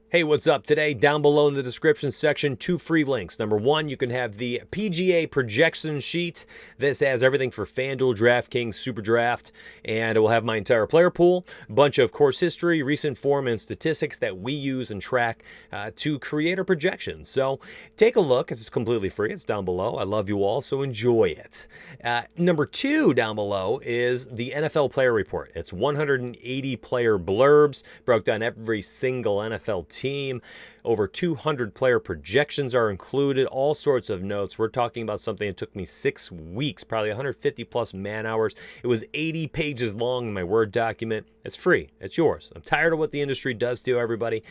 Hey, what's up? Today, down below in the description section, 2 free links. Number 1, you can have the PGA Projections sheet. This has everything for FanDuel, DraftKings, SuperDraft, and it will have my entire player pool, a bunch of course history, recent form, and statistics that we use and track to create our projections. So take a look. It's completely free. It's down below. I love you all, so enjoy it. Number 2 down below is the NFL Player Report. It's 180 player blurbs, broke down every single NFL team. Over 200 player projections are included, all sorts of notes. We're talking about something that took me 6 weeks, probably 150 plus man hours. It was 80 pages long in my Word document. It's free. It's yours. I'm tired of what the industry does to everybody.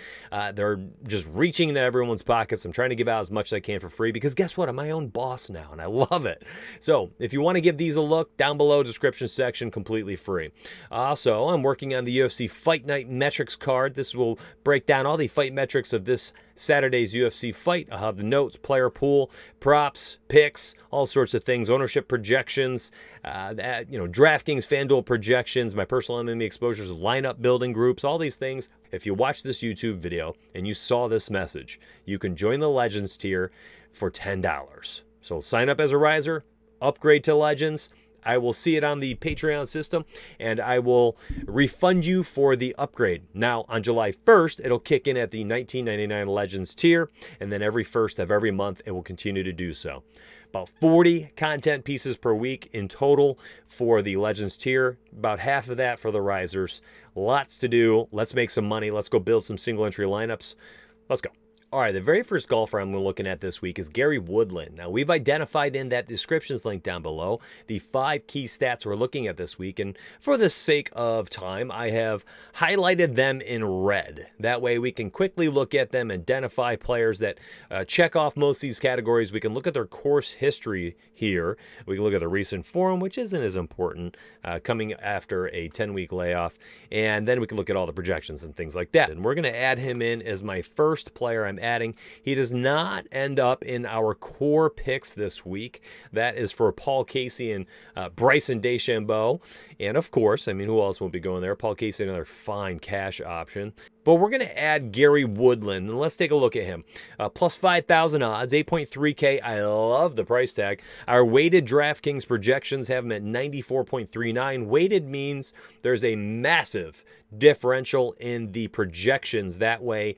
They're just reaching into everyone's pockets. I'm trying to give out as much as I can for free because guess what? I'm my own boss now and I love it. So if you want to give these a look, down below, description section, completely free. Also, I'm working on the UFC Fight Night metrics card. This will break down all the fight metrics of this Saturday's UFC fight. I'll have the notes, player pool, props, picks, all sorts of things, ownership projections, DraftKings, FanDuel projections, my personal MMA exposures, lineup building groups, all these things. If you watch this YouTube video and you saw this message, you can join the Legends tier for $10. So sign up as a riser, upgrade to Legends. I will see it on the Patreon system, and I will refund you for the upgrade. Now, on July 1st, it'll kick in at the $19.99 Legends tier, and then every first of every month, it will continue to do so. About 40 content pieces per week in total for the Legends tier, about half of that for the risers. Lots to do. Let's make some money. Let's go build some single entry lineups. Let's go. All right, the very first golfer I'm looking at this week is Gary Woodland. Now, we've identified in that descriptions link down below the 5 key stats we're looking at this week. And for the sake of time, I have highlighted them in red. That way we can quickly look at them, identify players that check off most of these categories. We can look at their course history here. We can look at the recent form, which isn't as important, coming after a 10-week layoff. And then we can look at all the projections and things like that. And we're going to add him in as my first player I'm adding. He does not end up in our core picks this week. That is for Paul Casey and Bryson DeChambeau. And of course, I mean, who else won't be going there? Paul Casey, another fine cash option. But we're going to add Gary Woodland, and let's take a look at him. Plus 5,000 odds, 8.3K. I love the price tag. Our weighted DraftKings projections have him at 94.39. Weighted means there's a massive differential in the projections. That way,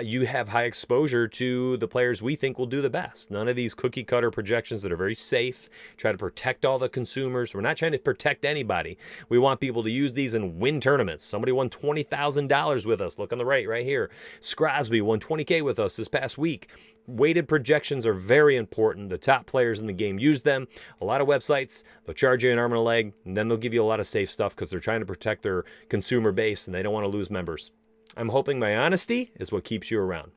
you have high exposure to the players we think will do the best. None of these cookie cutter projections that are very safe. Try to protect all the consumers. We're not trying to protect anybody. We want people to use these and win tournaments. Somebody won $20,000 with us. Look on the right here. Scrosby won 20K with us this past week. Weighted projections are very important. The top players in the game use them. A lot of websites, they'll charge you an arm and a leg, and then they'll give you a lot of safe stuff because they're trying to protect their consumer base and they don't want to lose members. I'm hoping my honesty is what keeps you around.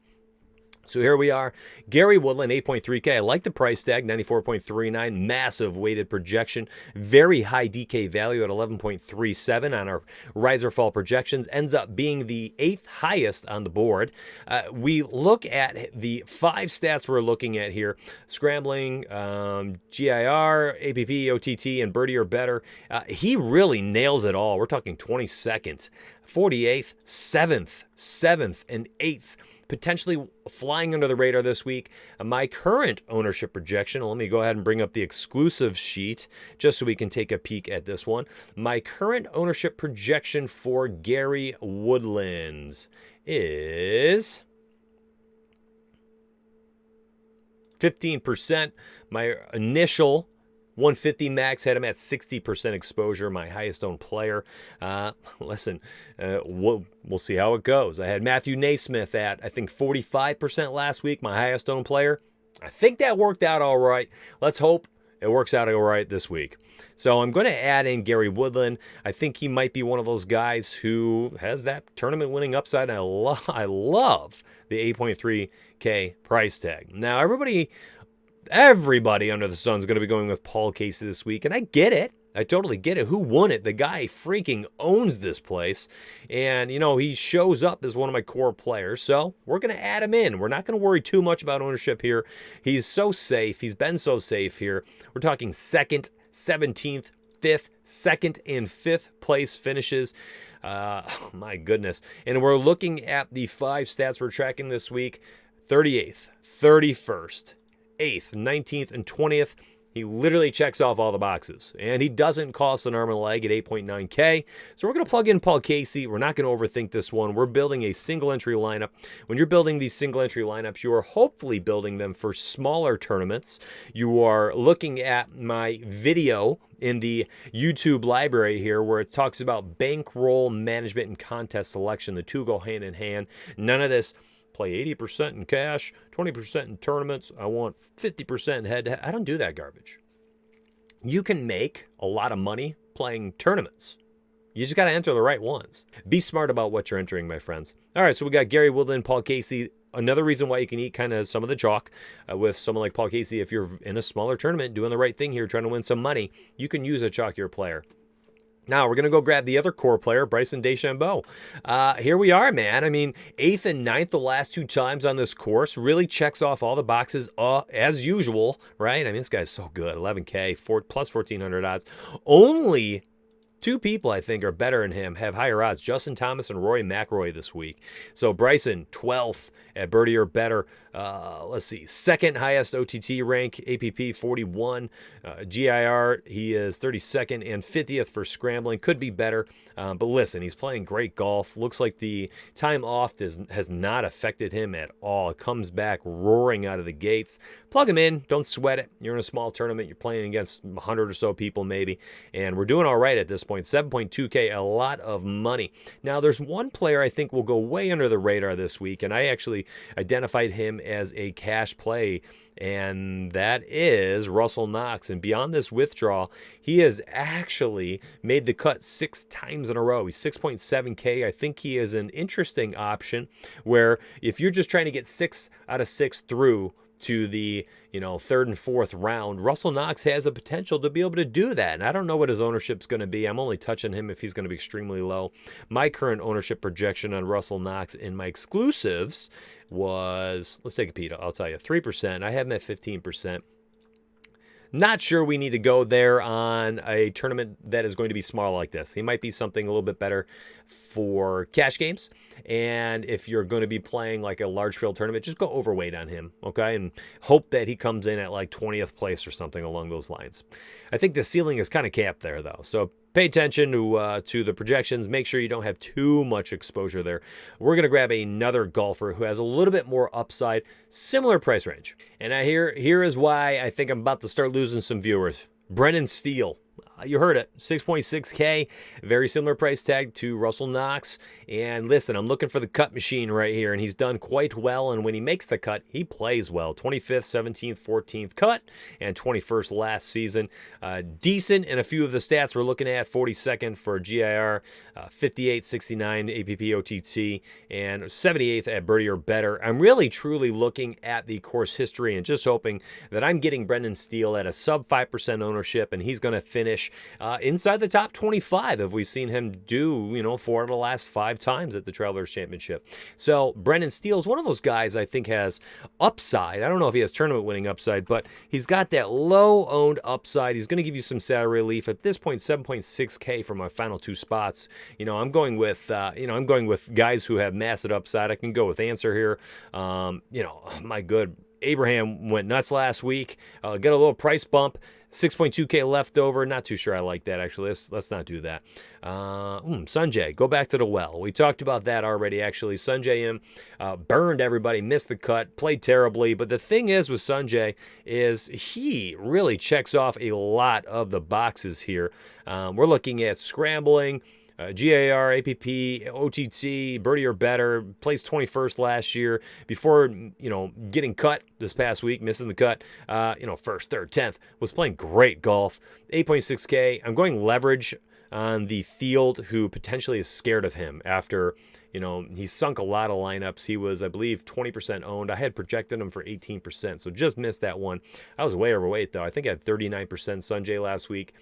So here we are, Gary Woodland, 8.3K. I like the price tag, 94.39, massive weighted projection, very high DK value at 11.37 on our riser fall projections, ends up being the 8th highest on the board. We look at the 5 stats we're looking at here, scrambling, GIR, APP, OTT, and birdie or better. He really nails it all. We're talking 22nd, 48th, 7th, and 8th. Potentially flying under the radar this week. My current ownership projection, let me go ahead and bring up the exclusive sheet just so we can take a peek at this one. My current ownership projection for Gary Woodland is 15%. My initial 150 max had him at 60% exposure, my highest owned player. Listen, we'll see how it goes. I had Matthew Naismith at, I think, 45% last week, my highest owned player. I think that worked out all right. Let's hope it works out all right this week. So I'm going to add in Gary Woodland. I think he might be one of those guys who has that tournament winning upside. And I love the 8.3K price tag. Now, everybody under the sun is going to be going with Paul Casey this week, and I get it. I totally get it. Who won it? The guy freaking owns this place, and, you know, he shows up as one of my core players, so we're going to add him in. We're not going to worry too much about ownership here. He's so safe. He's been so safe here. We're talking 2nd, 17th, 5th, 2nd, and 5th place finishes. Oh, my goodness. And we're looking at the 5 stats we're tracking this week: 38th, 31st, 8th, 19th, and 20th. He literally checks off all the boxes, and he doesn't cost an arm and a leg at 8.9K. So we're going to plug in Paul Casey. We're not going to overthink this one. We're building a single entry lineup. When you're building these single entry lineups, you are hopefully building them for smaller tournaments. You are looking at my video in the YouTube library here where it talks about bankroll management and contest selection. The two go hand in hand. None of this play 80% in cash, 20% in tournaments. I want 50% head-to-head. I don't do that garbage. You can make a lot of money playing tournaments. You just got to enter the right ones. Be smart about what you're entering, my friends. All right, so we got Gary Woodland, Paul Casey. Another reason why you can eat kind of some of the chalk with someone like Paul Casey, if you're in a smaller tournament doing the right thing here, trying to win some money, you can use a chalkier player. Now, we're going to go grab the other core player, Bryson DeChambeau. Here we are, man. I mean, 8th and 9th the last 2 times on this course. Really checks off all the boxes as usual, right? I mean, this guy's so good. 11K, plus 1,400 odds. Only 2 people, I think, are better than him, have higher odds: Justin Thomas and Rory McIlroy this week. So Bryson, 12th at birdie or better. Let's see, 2nd highest OTT rank, APP 41. GIR, he is 32nd and 50th for scrambling. Could be better, but listen, he's playing great golf. Looks like the time off has not affected him at all. It comes back roaring out of the gates. Plug him in. Don't sweat it. You're in a small tournament. You're playing against 100 or so people maybe, and we're doing all right at this point. 7.2K, a lot of money. Now, there's one player I think will go way under the radar this week, and I actually identified him as a cash play, and that is Russell Knox. And beyond this withdrawal, he has actually made the cut 6 times in a row. He's 6.7K. I think he is an interesting option where if you're just trying to get 6 out of 6 through to the 3rd and 4th round, Russell Knox has a potential to be able to do that. And I don't know what his ownership's going to be. I'm only touching him if he's going to be extremely low. My current ownership projection on Russell Knox in my exclusives was, let's take a peek, I'll tell you, 3%. I have him at 15%. Not sure we need to go there on a tournament that is going to be small like this. He might be something a little bit better for cash games. And if you're going to be playing like a large field tournament, just go overweight on him, okay? And hope that he comes in at like 20th place or something along those lines. I think the ceiling is kind of capped there, though. So pay attention to the projections. Make sure you don't have too much exposure there. We're going to grab another golfer who has a little bit more upside, similar price range. And here is why I think I'm about to start losing some viewers. Brendan Steele. You heard it, 6.6K, very similar price tag to Russell Knox. And listen, I'm looking for the cut machine right here, and he's done quite well. And when he makes the cut, he plays well. 25th, 17th, 14th cut, and 21st last season. Decent in a few of the stats we're looking at: 42nd for GIR, 58, 69 APP OTT, and 78th at birdie or better. I'm really truly looking at the course history and just hoping that I'm getting Brendan Steele at a sub 5% ownership, and he's going to finish inside the top 25, if we've seen him do, 4 of the last 5 times at the Travelers Championship. So Brendan Steele is one of those guys I think has upside. I don't know if he has tournament winning upside, but he's got that low owned upside. He's going to give you some salary relief. At this point, 7.6K for my final 2 spots. I'm going with guys who have massive upside. I can go with Answer here. My good Abraham went nuts last week. Got a little price bump. 6.2K left over. Not too sure I like that, actually. Let's not do that. Sanjay, go back to the well. We talked about that already, actually. Sanjay burned everybody, missed the cut, played terribly. But the thing is with Sanjay is he really checks off a lot of the boxes here. We're looking at scrambling, GAR, APP, OTT, birdie or better, placed 21st last year before, getting cut this past week, missing the cut, 1st, 3rd, 10th, was playing great golf. 8.6K. I'm going leverage on the field who potentially is scared of him after, he sunk a lot of lineups. He was, I believe, 20% owned. I had projected him for 18%, so just missed that one. I was way overweight, though. I think I had 39% Sanjay last week.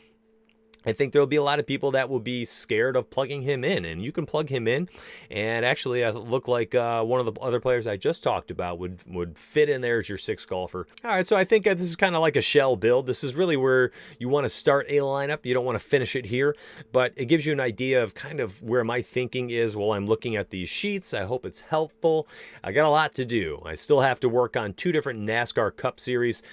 I think there'll be a lot of people that will be scared of plugging him in, and you can plug him in. And actually, it looked like one of the other players I just talked about would fit in there as your sixth golfer. All right, so I think this is kind of like a shell build. This is really where you want to start a lineup. You don't want to finish it here, but it gives you an idea of kind of where my thinking is while I'm looking at these sheets. I hope it's helpful. I got a lot to do. I still have to work on 2 different NASCAR Cup Series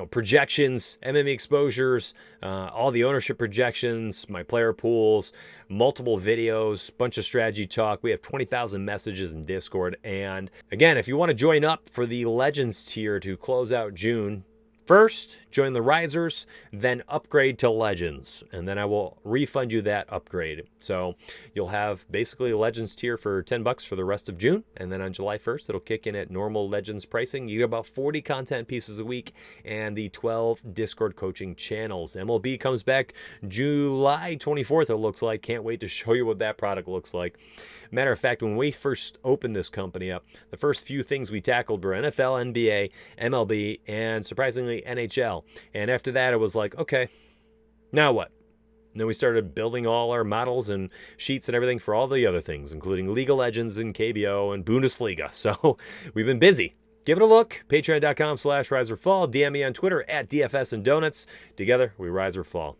projections, MMA exposures, all the ownership projections, my player pools, multiple videos, bunch of strategy talk. We have 20,000 messages in Discord. And again, if you want to join up for the Legends tier to close out June, first, join the Risers, then upgrade to Legends, and then I will refund you that upgrade. So you'll have basically a Legends tier for $10 for the rest of June, and then on July 1st, it'll kick in at normal Legends pricing. You get about 40 content pieces a week and the 12 Discord coaching channels. MLB comes back July 24th, it looks like. Can't wait to show you what that product looks like. Matter of fact, when we first opened this company up, the first few things we tackled were NFL, NBA, MLB, and surprisingly NHL. And after that, it was like, okay, now what? And then we started building all our models and sheets and everything for all the other things, including League of Legends and KBO and Bundesliga. So we've been busy. Give it a look. Patreon.com/riserfall. DM me on Twitter @DFS and Donuts. Together, we rise or fall.